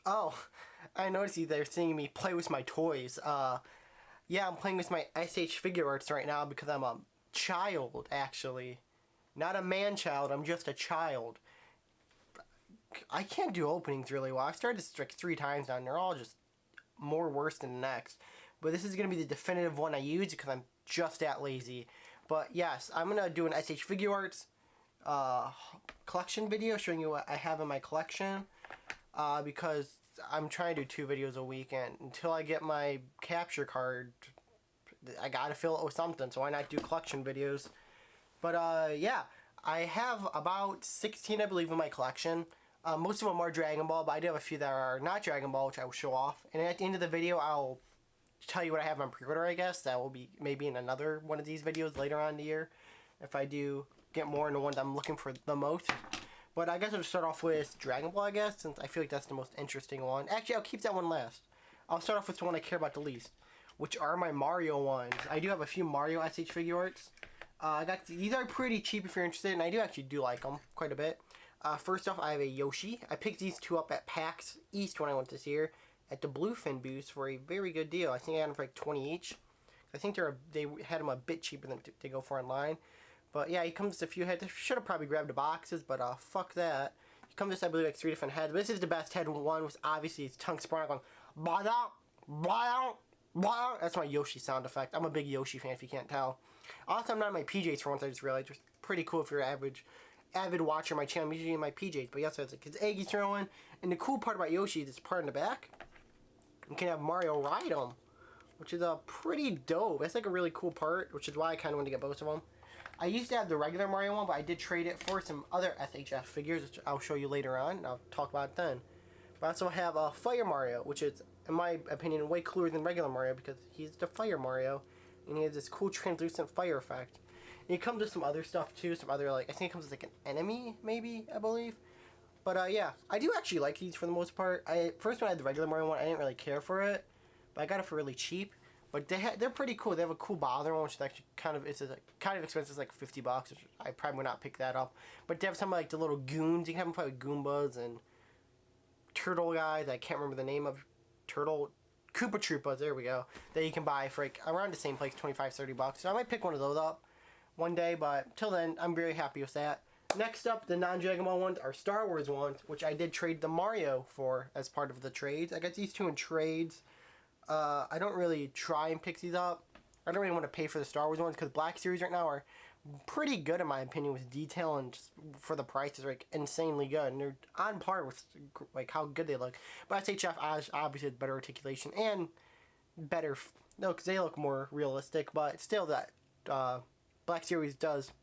Oh, I noticed you there seeing me play with my toys. Yeah, I'm playing with my S.H.Figuarts right now because I'm a child, actually. Not a man-child, I'm just a child. I can't do openings really well. I've started this like 3 times now, and they're all just more worse than the next. But this is going to be the definitive one I use because I'm just that lazy. But yes, I'm going to do an S.H.Figuarts collection video showing you what I have in my collection. Because I'm trying to do 2 videos a week, and until I get my capture card, I gotta fill it with something, so why not do collection videos? But yeah, I have about 16, I believe, in my collection. Most of them are Dragon Ball, but I do have a few that are not Dragon Ball, which I will show off. And at the end of the video, I'll tell you what I have on pre-order, I guess. That will be maybe in another one of these videos later on in the year, if I do get more into ones I'm looking for the most. But I guess I'll start off with Dragon Ball, I guess, since I feel like that's the most interesting one. Actually, I'll keep that one last. I'll start off with the one I care about the least, which are my Mario ones. I do have a few Mario S.H.Figuarts. These are pretty cheap if you're interested, and I actually do like them quite a bit. First off, I have a Yoshi. I picked these 2 up at PAX East when I went this year at the Bluefin booth for a very good deal. I think I got them for like 20 each. I think they had them a bit cheaper than they go for online. But yeah, he comes with a few heads. I should have probably grabbed the boxes, but fuck that. He comes with, I believe, like 3 different heads. But this is the best head one, which obviously his tongue sprung going, blah, blah, blah. That's my Yoshi sound effect. I'm a big Yoshi fan, if you can't tell. Also, I'm not in my PJs for once, I just realized. It's pretty cool if you're an avid watcher of my channel. I'm usually in my PJs, but yes, it's like his egg he's throwing. And the cool part about Yoshi is this part in the back. You can have Mario ride him, which is pretty dope. That's like a really cool part, which is why I kind of wanted to get both of them. I used to have the regular Mario one, but I did trade it for some other S.H.F figures, which I'll show you later on, and I'll talk about it then. But I also have a Fire Mario, which is, in my opinion, way cooler than regular Mario, because he's the Fire Mario, and he has this cool translucent fire effect. And he comes with some other stuff, too, some other, like, I think it comes with, like, an enemy, maybe, I believe. But, yeah, I do actually like these for the most part. First when I had the regular Mario one, I didn't really care for it, but I got it for really cheap. But they're pretty cool. They have a cool bother one, which is actually kind of expensive. It's like $50, which I probably would not pick that up. But they have some like the little goons. You can have them play with Goombas and turtle guys. I can't remember the name of Koopa Troopas. There we go. That you can buy for like around the same place, $25-$30. So I might pick one of those up one day. But till then, I'm very happy with that. Next up, the non-Dragon Ball ones are Star Wars ones, which I did trade the Mario for as part of the trades. I got these 2 in trades. I don't really try and pick these up. I don't really want to pay for the Star Wars ones because Black Series right now are pretty good in my opinion with detail, and just for the prices, like insanely good, and they're on par with like how good they look. But S.H.F obviously has better articulation and better, no, because they look more realistic. But still, that Black Series does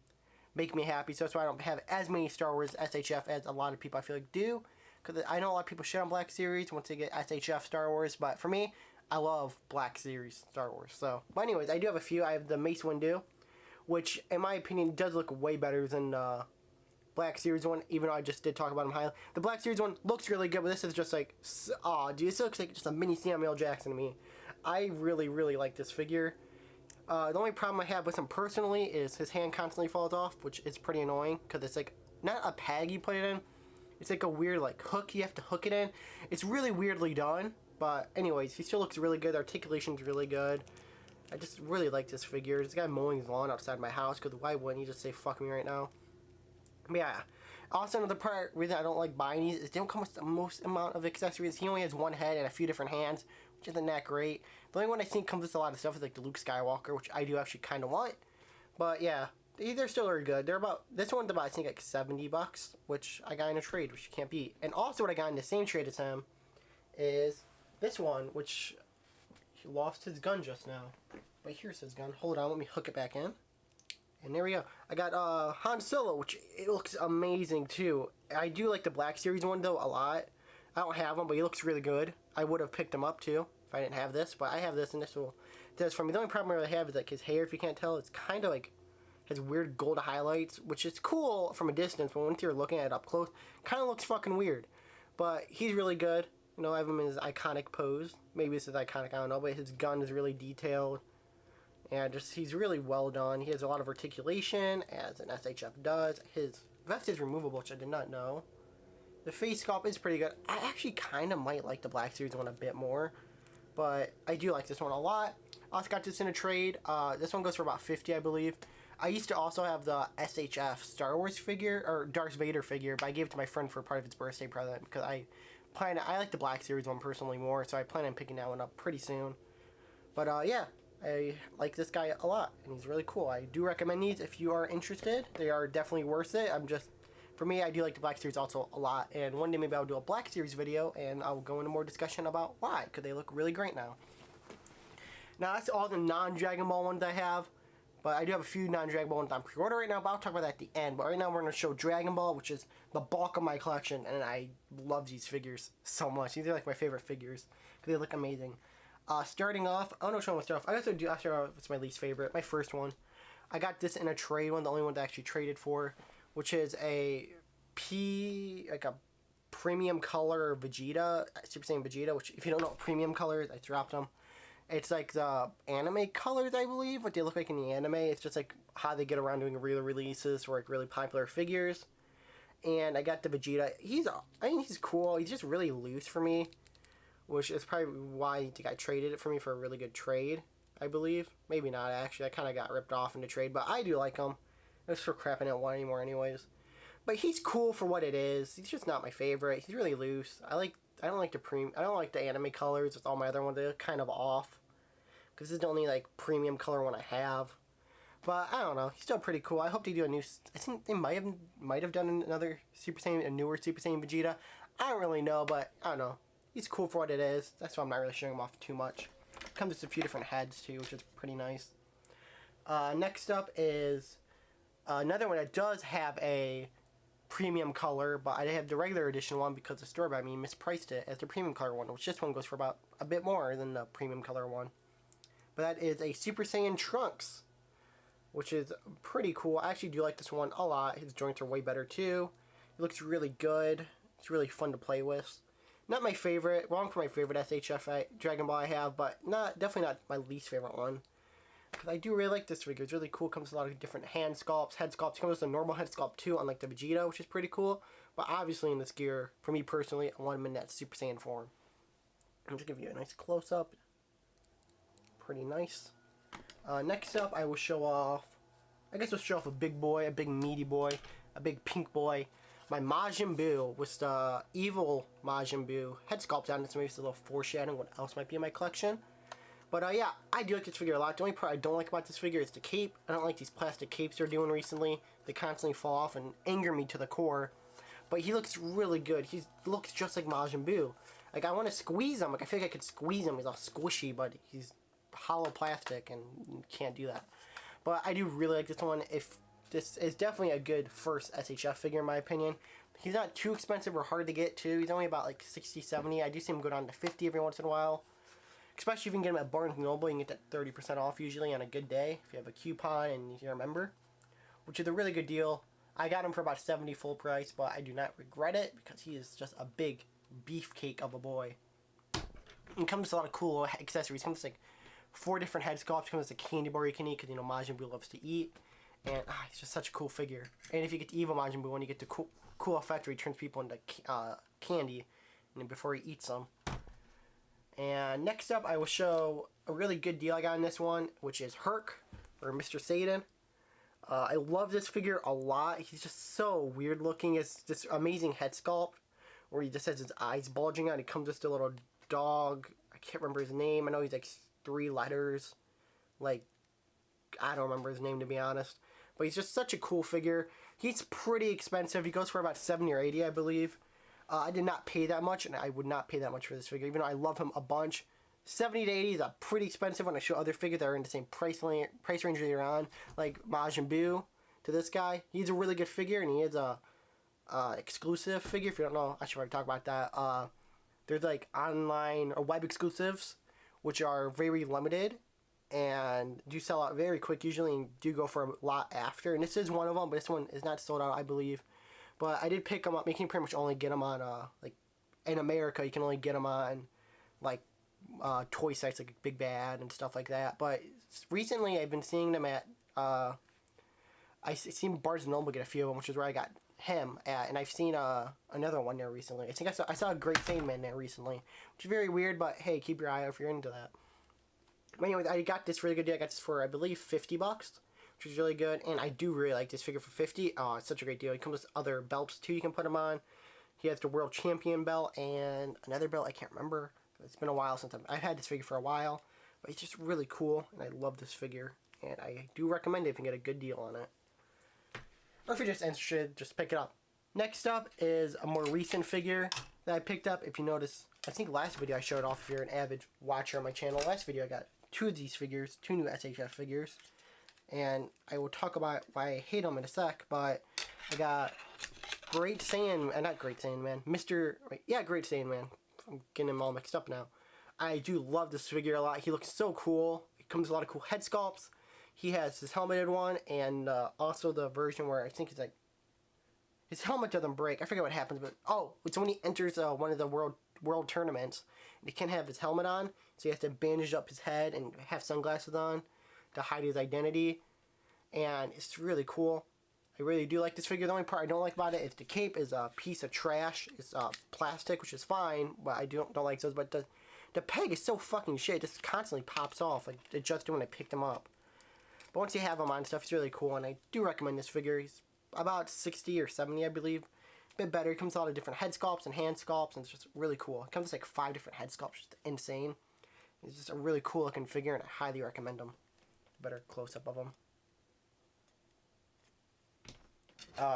make me happy, so that's why I don't have as many Star Wars S.H.F as a lot of people I feel like do. Because I know a lot of people shit on Black Series once they get S.H.F Star Wars, but for me, I love Black Series Star Wars. So, but anyways, I do have a few. I have the Mace Windu, which in my opinion does look way better than Black Series one, even though I just did talk about him highly. The Black Series one looks really good, but this is just like, aw, dude, this looks like just a mini Samuel Jackson to me. I really, really like this figure. The only problem I have with him personally is his hand constantly falls off, which is pretty annoying, because it's like, not a peg you put it in, it's like a weird like hook you have to hook it in. It's really weirdly done. But anyways, he still looks really good. The articulation's really good. I just really like this figure. This guy mowing his lawn outside my house, because why wouldn't he just say fuck me right now? But yeah. Also, another reason I don't like buying these is they don't come with the most amount of accessories. He only has 1 head and a few different hands, which isn't that great. The only one I think comes with a lot of stuff is like the Luke Skywalker, which I do actually kind of want. But yeah, they're still very good. They're about, this one's about I think like $70, which I got in a trade, which you can't beat. And also what I got in the same trade as him is this one, which he lost his gun just now. But here's his gun. Hold on, let me hook it back in. And there we go. I got Han Solo, which it looks amazing too. I do like the Black Series one though a lot. I don't have one, but he looks really good. I would have picked him up too if I didn't have this, but I have this, and this will does for me. The only problem I really have is like his hair. If you can't tell, it's kind of like has weird gold highlights, which is cool from a distance, but once you're looking at it up close, kind of looks fucking weird. But he's really good. You know, I have him in his iconic pose. Maybe this is iconic, I don't know, but his gun is really detailed. And just, he's really well done. He has a lot of articulation, as an S.H.F does. His vest is removable, which I did not know. The face sculpt is pretty good. I actually kind of might like the Black Series one a bit more, but I do like this one a lot. I also got this in a trade. This one goes for about 50, I believe. I used to also have the S.H.F Star Wars figure, or Darth Vader figure, but I gave it to my friend for part of his birthday present because I like the Black Series one personally more, so I plan on picking that one up pretty soon. But yeah, I like this guy a lot, and he's really cool. I do recommend these if you are interested. They are definitely worth it. For me, I do like the Black Series also a lot, and one day maybe I'll do a Black Series video, and I'll go into more discussion about why, because they look really great now. Now, that's all the non-Dragon Ball ones I have, but I do have a few non-Dragon Ball ones on pre-order right now, but I'll talk about that at the end. But right now, we're going to show Dragon Ball, which is the bulk of my collection, and I love these figures so much. These are like my favorite figures, because they look amazing. Starting off, I don't know which one to start off. I'll start off with my least favorite, my first one. I got this in a trade one, the only one that I actually traded for, which is a premium color Vegeta, Super Saiyan Vegeta, which if you don't know what premium color is, I dropped them. It's like the anime colors, I believe, what they look like in the anime. It's just like how they get around doing real releases for like really popular figures. And I got the Vegeta. I think he's cool. He's just really loose for me, which is probably why I think I traded it for me for a really good trade, I believe. Maybe not, actually. I kind of got ripped off in the trade, but I do like him. It's for crapping at one anymore anyways. But he's cool for what it is. He's just not my favorite. He's really loose. I don't like the anime colors with all my other ones. They're kind of off. Because this is the only like premium color one I have. But I don't know. He's still pretty cool. I hope they do a new. I think they might have done another a newer Super Saiyan Vegeta. I don't really know, but I don't know. He's cool for what it is. That's why I'm not really showing him off too much. Comes with a few different heads too, which is pretty nice. Next up is another one that does have a premium color, but I have the regular edition one because the store by me mispriced it as the premium color one, which this one goes for about a bit more than the premium color one. But that is a Super Saiyan Trunks, which is pretty cool. I actually do like this one a lot. His joints are way better too. It looks really good. It's really fun to play with. Not my favorite, wrong for my favorite S.H.F Dragon Ball I have, but definitely not my least favorite one. Because I do really like this figure. It's really cool. It comes with a lot of different hand sculpts, head sculpts. It comes with a normal head sculpt too, unlike the Vegeta, which is pretty cool. But obviously in this gear, for me personally, I want him in that Super Saiyan form. I'm just going to give you a nice close-up. Pretty nice. Next up, I will show off, I guess we'll show off a big boy, a big meaty boy, a big pink boy. My Majin Buu with the evil Majin Buu head sculpt on it, so maybe it's a little foreshadowing what else might be in my collection. But yeah, I do like this figure a lot. The only part I don't like about this figure is the cape. I don't like these plastic capes they're doing recently. They constantly fall off and anger me to the core. But he looks really good. He looks just like Majin Buu. Like, I want to squeeze him. Like, I feel like I could squeeze him. He's all squishy, but he's hollow plastic, and you can't do that. But I do really like this one. This is definitely a good first S.H.F figure in my opinion. He's not too expensive or hard to get too. He's only about like 60, 70. I do see him go down to 50 every once in a while. Especially if you can get him at Barnes & Noble, you can get that 30% off usually on a good day if you have a coupon and you're a member, which is a really good deal. I got him for about 70 full price, but I do not regret it because he is just a big beefcake of a boy. He comes with a lot of cool accessories. He comes with like 4 different head sculpts. He comes with a candy bar you can eat because, you know, Majin Buu loves to eat. And he's just such a cool figure. And if you get the evil Majin Buu one, you get the cool effect where he turns people into candy before he eats them. And next up, I will show a really good deal I got on this one, which is Herc, or Mr. Satan. I love this figure a lot. He's just so weird looking. It's this amazing head sculpt, where he just has his eyes bulging out. He comes with a little dog. I can't remember his name. I know he's like 3 letters. Like, I don't remember his name to be honest. But he's just such a cool figure. He's pretty expensive. He goes for about 70 or 80, I believe. I did not pay that much, and I would not pay that much for this figure, even though I love him a bunch. 70 to 80 is a pretty expensive when I show other figures that are in the same price range that you're on, like Majin Buu to this guy. He's a really good figure, and he is a exclusive figure. If you don't know, I should probably talk about that. There's like online or web exclusives, which are very limited and do sell out very quick usually, and do go for a lot after. And this is one of them, but this one is not sold out, I believe. But I did pick them up. You can pretty much only get them on, like, in America, you can only get them on, like, toy sites like Big Bad and stuff like that. But recently I've been seeing them at, I seen Barnes & Noble get a few of them, which is where I got him at, and I've seen another one there recently. I think I saw a Great Sandman there recently, which is very weird, but hey, keep your eye out if you're into that. But anyway, I got this really good deal. I got this for, I believe, $50, which is really good, and I do really like this figure for 50. Oh, it's such a great deal. It comes with other belts too. You can put him on. He has the World Champion belt and another belt I can't remember. It's been a while since I've had this figure for a while, but it's just really cool, and I love this figure, and I do recommend it if you can get a good deal on it. Or if you're just interested, just pick it up. Next up is a more recent figure that I picked up. If you notice, I think last video I showed off if you're an avid watcher on my channel. Last video I got two of these figures, two new S.H.F figures, and I will talk about why I hate them in a sec, but I got Great Sandman, not Great Sandman, Great Sandman. I'm getting them all mixed up now. I do love this figure a lot. He looks so cool. It comes with a lot of cool head sculpts. He has his helmeted one, and also the version where I think it's like his helmet doesn't break. I forget what happens, but oh, it's when he enters one of the world tournaments. He can't have his helmet on, so he has to bandage up his head and have sunglasses on to hide his identity. And it's really cool. I really do like this figure. The only part I don't like about it is the cape is a piece of trash. It's plastic, which is fine, but I don't like those. But the peg is so fucking shit. It just constantly pops off. Like it just did when I picked him up. But once you have him on stuff, it's really cool, and I do recommend this figure. He's about 60 or 70, I believe. A bit better. He comes with a lot of different head sculpts and hand sculpts, and it's just really cool. It comes with like 5 different head sculpts, just insane. It's just a really cool looking figure, and I highly recommend him. Better close up of him.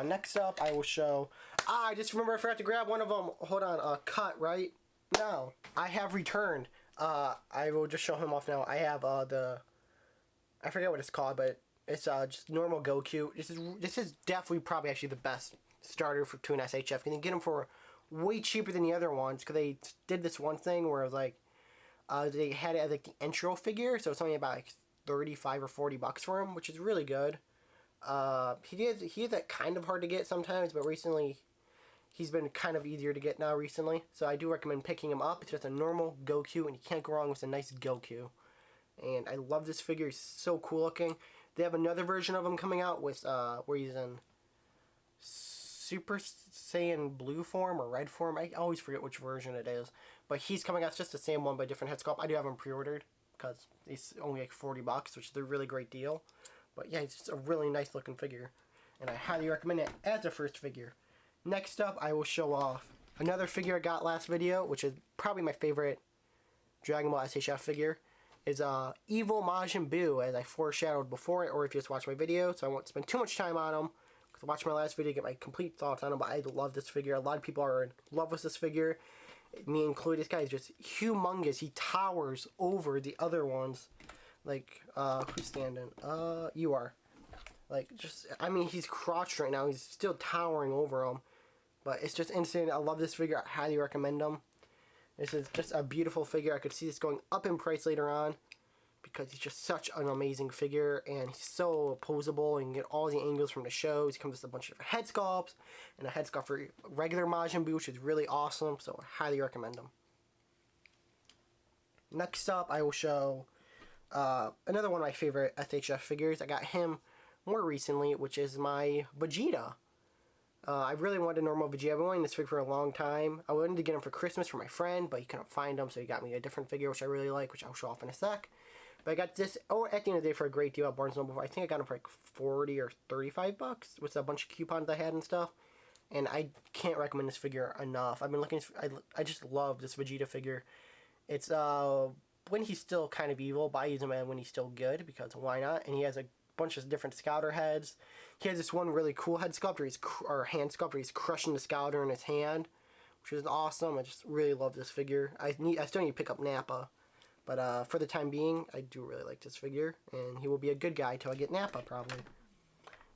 Next up, I will show. I just remember I forgot to grab one of them. Hold on. Cut, right? No, I have returned. I will just show him off now. I have I forget what it's called, but it's just normal Goku. This is definitely probably actually the best starter to an S.H.F. You can get them for way cheaper than the other ones because they did this one thing where it was like they had it as like the intro figure, so it's only about like 35 or 40 bucks for him, which is really good. He is like kind of hard to get sometimes, but recently he's been kind of easier to get now recently, so I do recommend picking him up. It's just a normal Goku, and you can't go wrong with a nice Goku. And I love this figure. He's so cool looking. They have another version of him coming out with where he's in Super Saiyan blue form or red form. I always forget which version it is, but he's coming out. It's just the same one but different head sculpt. I do have him pre-ordered because he's only like 40 bucks, which is a really great deal. But yeah, he's just a really nice looking figure, and I highly recommend it as a first figure. Next up, I will show off another figure I got last video, which is probably my favorite Dragon Ball S.H.F figure. Is Evil Majin Buu, as I foreshadowed before, or if you just watch my video, so I won't spend too much time on him, because watch my last video to get my complete thoughts on him, but I love this figure. A lot of people are in love with this figure, me included. This guy is just humongous. He towers over the other ones. Like, who's standing? You are. Like, just, I mean, he's crouched right now. He's still towering over him, but it's just insane. I love this figure. I highly recommend him. This is just a beautiful figure. I could see this going up in price later on because he's just such an amazing figure, and he's so posable and you can get all the angles from the shows. He comes with a bunch of head sculpts and a head sculpt for regular Majin Buu, which is really awesome, so I highly recommend him. Next up, I will show another one of my favorite S.H.F figures. I got him more recently, which is my Vegeta. I really wanted a normal Vegeta. I've been wanting this figure for a long time. I wanted to get him for Christmas for my friend, but he couldn't find him, so he got me a different figure, which I really like, which I'll show off in a sec. But I got this at the end of the day for a great deal at Barnes & Noble. I think I got him for like 40 or 35 bucks with a bunch of coupons I had and stuff. And I can't recommend this figure enough. I've been looking. I just love this Vegeta figure. It's when he's still kind of evil, but I use him when he's still good because why not? And he has a bunch of different scouter heads. He has this one really cool head sculpt or hand sculpt where he's crushing the scouter in his hand, which is awesome. I just really love this figure. I still need to pick up Nappa, but for the time being, I do really like this figure, and he will be a good guy till I get Nappa probably.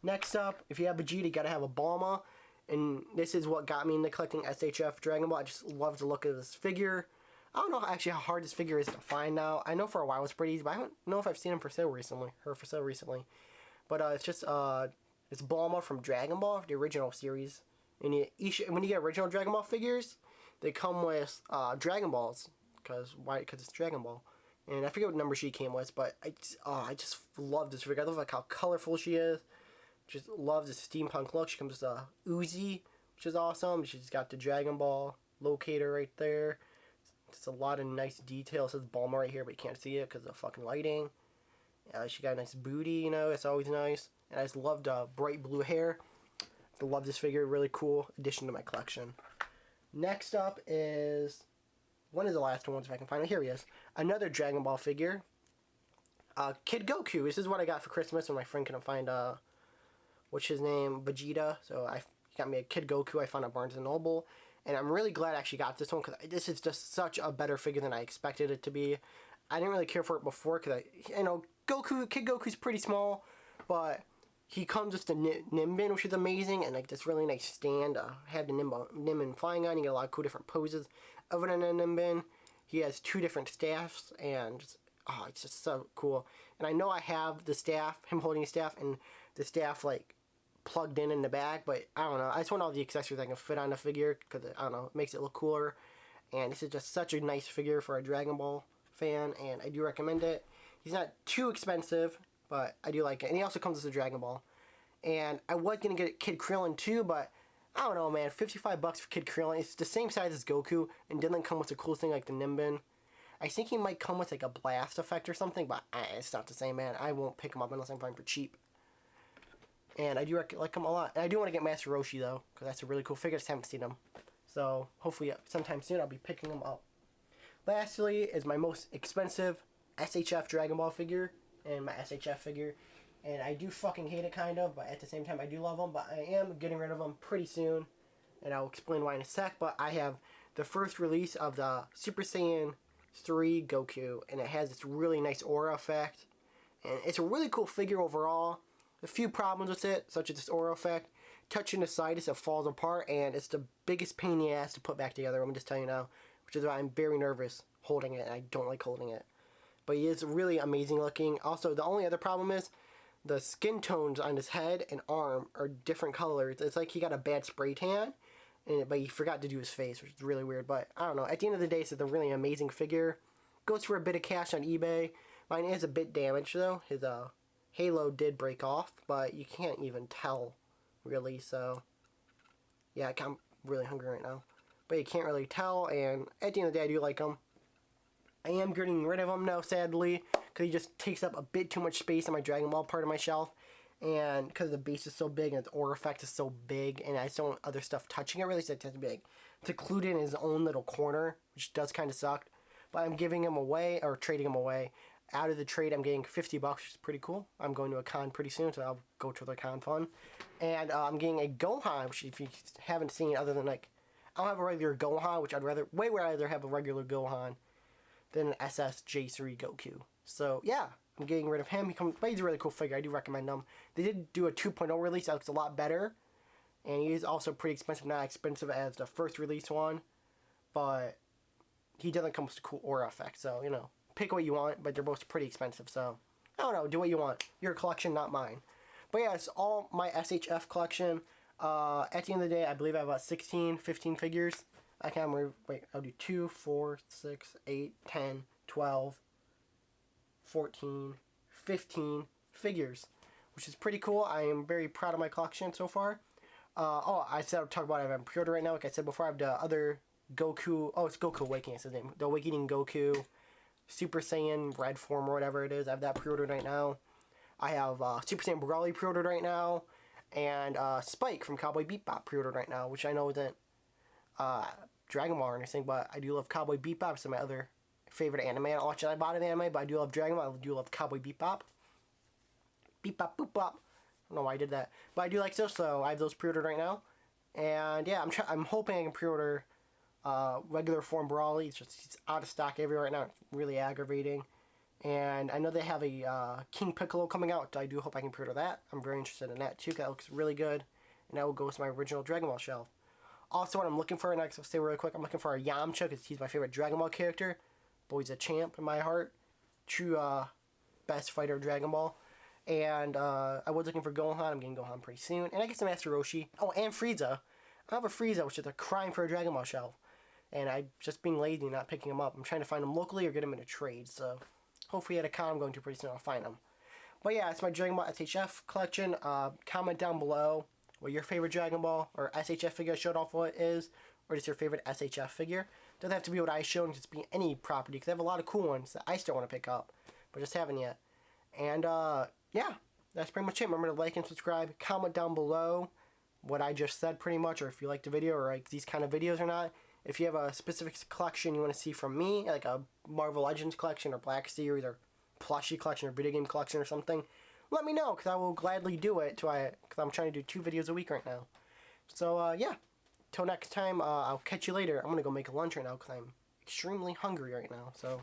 Next up, if you have Vegeta, you gotta have a Bulma, and this is what got me into collecting S.H.F Dragon Ball. I just love the look of this figure. I don't know actually how hard this figure is to find now. I know for a while it was pretty easy, but I don't know if I've seen him for sale recently. But it's just it's Bulma from Dragon Ball, the original series. And when you get original Dragon Ball figures, they come with Dragon Balls. Because it's Dragon Ball. And I forget what number she came with, but I just love this figure. I love like how colorful she is. Just loves the steampunk look. She comes with a Uzi, which is awesome. She's got the Dragon Ball locator right there. It's a lot of nice details. It says Bulma right here, but you can't see it because of the fucking lighting. She got a nice booty, you know, it's always nice. And I just loved bright blue hair. I love this figure, really cool addition to my collection. Next up is, one of the last ones if I can find it. Here he is. Another Dragon Ball figure. Kid Goku. This is what I got for Christmas when my friend couldn't find, what's his name? Vegeta. So he got me a Kid Goku I found at Barnes & Noble. And I'm really glad I actually got this one because this is just such a better figure than I expected it to be. I didn't really care for it before because Kid Goku's pretty small, but he comes with the Nimbin, which is amazing, and like this really nice stand. Have the Nimbin flying on. You get a lot of cool different poses of it in a Nimbin. He has 2 different staffs, and it's just so cool. And I know I have the staff, him holding the staff, and the staff like plugged in the back, but I don't know. I just want all the accessories I can fit on the figure because I don't know, it makes it look cooler. And this is just such a nice figure for a Dragon Ball fan, and I do recommend it. He's not too expensive, but I do like it. And he also comes with a Dragon Ball. And I was going to get Kid Krillin too, but I don't know, man. $55 for Kid Krillin. It's the same size as Goku and didn't come with a cool thing like the Nimbin. I think he might come with like a blast effect or something, but it's not the same, man. I won't pick him up unless I'm buying for cheap. And I do like him a lot. And I do want to get Master Roshi though, because that's a really cool figure. I just haven't seen him. So hopefully sometime soon I'll be picking him up. Lastly is my most expensive S.H.F. Dragon Ball figure and my S.H.F. figure. And I do fucking hate it kind of, but at the same time I do love them. But I am getting rid of them pretty soon. And I'll explain why in a sec. But I have the first release of the Super Saiyan 3 Goku. And it has this really nice aura effect. And it's a really cool figure overall. A few problems with it, such as this aura effect. Touching the side, it falls apart. And it's the biggest pain in the ass to put back together. I'm just telling you now. Which is why I'm very nervous holding it. And I don't like holding it. But he is really amazing looking. Also, the only other problem is the skin tones on his head and arm are different colors. It's like he got a bad spray tan, but he forgot to do his face, which is really weird. But I don't know. At the end of the day, it's a really amazing figure. Goes for a bit of cash on eBay. Mine is a bit damaged, though. His halo did break off, but you can't even tell, really. So, yeah, I'm really hungry right now. But you can't really tell, and at the end of the day, I do like him. I am getting rid of him now, sadly, because he just takes up a bit too much space in my Dragon Ball part of my shelf. And because the base is so big and its aura effect is so big, and I just don't want other stuff touching it really, so it's too big. Secluded in his own little corner, which does kind of suck. But I'm giving him away, or trading him away. Out of the trade, I'm getting $50, which is pretty cool. I'm going to a con pretty soon, so I'll go to the con fun. And I'm getting a Gohan, which if you haven't seen, other than like, I don't have a regular Gohan, which I'd way rather have a regular Gohan than an SSJ3 Goku. So yeah, I'm getting rid of him. But he's a really cool figure. I do recommend him. They did do a 2.0 release that looks a lot better. And he is also pretty expensive. Not expensive as the first release one. But he doesn't come with a cool aura effect. So, you know, pick what you want. But they're both pretty expensive. So, I don't know. Do what you want. Your collection, not mine. But yeah, it's all my S.H.F. collection. At the end of the day, I believe I have about 16, 15 figures. I can't remember. Wait, I'll do 2, 4, 6, 8, 10, 12, 14, 15 figures, which is pretty cool. I am very proud of my collection so far. I said I'll talk about it. I have pre-order right now. Like I said before, I have the other Goku. Oh, it's Goku Awakening. It's his name. The Awakening Goku, Super Saiyan Red form or whatever it is. I have that pre-ordered right now. I have Super Saiyan Brawly pre-ordered right now, and Spike from Cowboy Bebop pre-ordered right now, which I know isn't Dragon Ball or anything, but I do love Cowboy Bebop. It's my other favorite anime. I don't watch a lot of anime, but I do love Dragon Ball. I do love Cowboy Bebop. Bebop, boop, bop. I don't know why I did that, but I do like those, so I have those pre-ordered right now. And yeah, I'm hoping I can pre-order regular form Brawly. It's out of stock everywhere right now. It's really aggravating. And I know they have a King Piccolo coming out. I do hope I can pre-order that. I'm very interested in that too, because that looks really good. And that will go with my original Dragon Ball shelf. Also, what I'm looking for, and I'll say really quick, I'm looking for a Yamcha, because he's my favorite Dragon Ball character. Boy's a champ in my heart. True best fighter of Dragon Ball. And I was looking for Gohan. I'm getting Gohan pretty soon. And I get some Master Roshi. Oh, and Frieza. I have a Frieza, which is a crime for a Dragon Ball shelf. And I'm just being lazy, not picking him up. I'm trying to find him locally or get him in a trade. So hopefully at a con I'm going to pretty soon, I'll find him. But yeah, it's my Dragon Ball S.H.F collection. Comment down below what your favorite Dragon Ball or S.H.F figure I showed off what is, or just your favorite S.H.F figure. Doesn't have to be what I showed, just be any property, because I have a lot of cool ones that I still want to pick up, but just haven't yet. And yeah, that's pretty much it. Remember to like and subscribe. Comment down below what I just said pretty much, or if you like the video or like these kind of videos or not. If you have a specific collection you want to see from me, like a Marvel Legends collection or Black Series or plushie collection or video game collection or something, let me know, because I will gladly do it, because I'm trying to do 2 videos a week right now. So yeah, till next time, I'll catch you later. I'm going to go make lunch right now because I'm extremely hungry right now, so